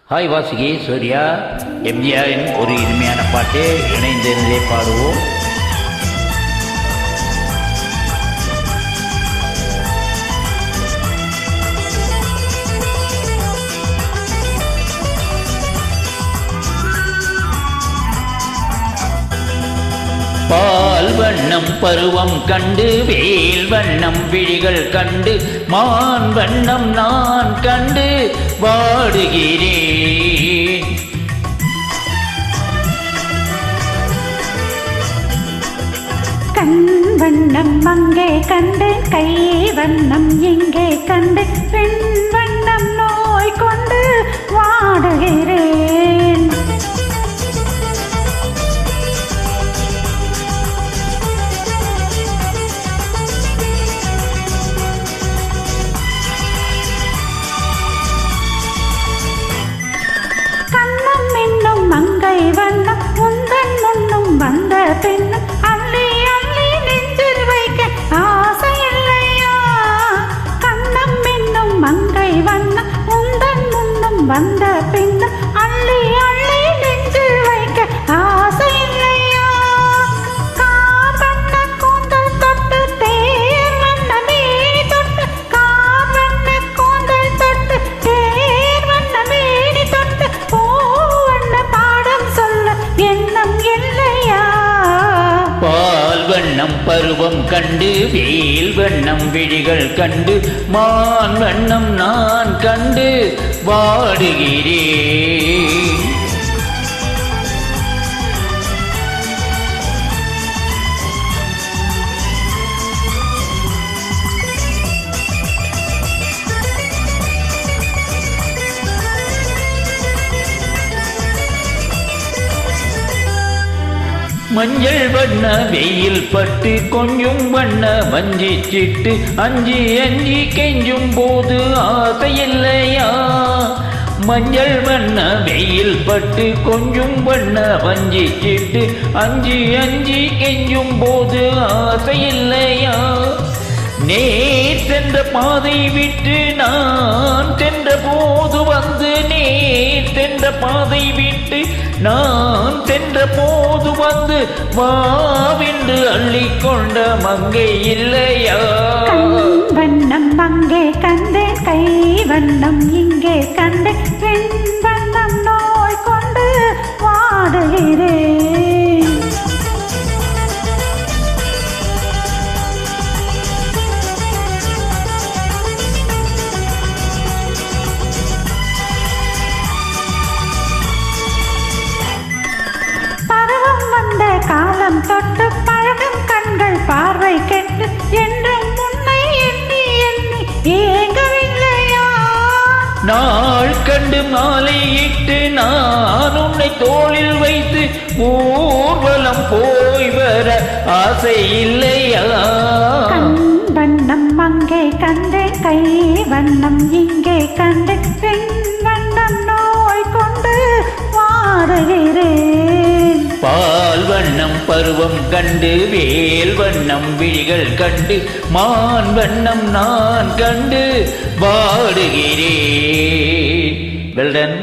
Hi Vasuki Surya எம்ஜிஆரின் ஒரு இனிமையான பாட்டு இணைந்திருந்தே பாடுவோம். பால் வண்ணம் பருவம் கண்டு வேல் வண்ணம் விழிகள் கண்டு மான் வண்ணம் நான் கண்டு வாடுகிறேன். கண் வண்ணம் அங்கே கண்டு கை வண்ணம் இங்கே கண்டு பெண் வண்ணம் நோய் கொண்டு வாடுகிறேன். கண்ணம் என்னும் மங்கை வண்ணம் உந்தன் முன்னும் வந்த பெண்ணும் அள்ளி அள்ளி நெஞ்சில் வைக்க ஆசை இல்லையா? கண்ணம் என்னும் மங்கை வண்ணம் உந்தன் முன்னும் வந்த பெண்ணும் அள்ளி அள்ளி நெஞ்சில் வைக்க ஆசை இல்லையா? கார் வண்ண கூந்தல் தொட்டு தேர் வண்ண மேனி தொட்டு கார் வண்ண கூந்தல் தொட்டு தேர் வண்ண மேனி தொட்டு பூ வண்ண பாடம் சொல்ல எண்ணம் இல்லையா? பால் வண்ணம் பருவம் கண்டு வேல் வண்ணம் விழிகள் கண்டு மான் வண்ணம் நான் கண்டு வாடுகிறேன். மஞ்சள் வண்ண வெயில் பட்டு கொஞ்சம் வண்ண வஞ்சி சிட்டு அஞ்சி அஞ்சி கெஞ்சும் போது ஆசை இல்லையா? மஞ்சள் வண்ண வெயில் பட்டு கொஞ்சம் வண்ண வஞ்சி சிட்டு அஞ்சி அஞ்சி கெஞ்சும் போது ஆசை இல்லையா? நேர் சென்ற பாதை விட்டு நான் சென்ற போது வந்து நேர் சென்ற பாதை விட்டு நான் சென்ற போது வந்து வாவென்று அள்ளிக்கொண்ட மங்கை இல்லையா? வண்ணம் அங்கே கண்டு கை வண்ணம் இங்கே கண்டு பெண் வண்ணம் நோய் கொண்டு வாடுகிறேன். காலம் தொட்டு பழகும் கண்கள் பார்வை கெட்டு என்றும் முன்னை எண்ணி எண்ணி ஏங்கவில்லையா? நாள் கண்டு மாலையிட்டு நான் உன்னை தோளில் வைத்து ஊர்வலம் போய் வர ஆசை இல்லையா? கண் வண்ணம் அங்கே கண்டு கை வண்ணம் இங்கே கண்டு பெண் வண்ணம் நோய் கொண்டு வாடுகிறேன். பால் வண்ணம் பருவம் கண்டு வேல் வண்ணம் விழிகள் கண்டு மான் வண்ணம் நான் கண்டு வாடுகிறேன். வெல்டன்.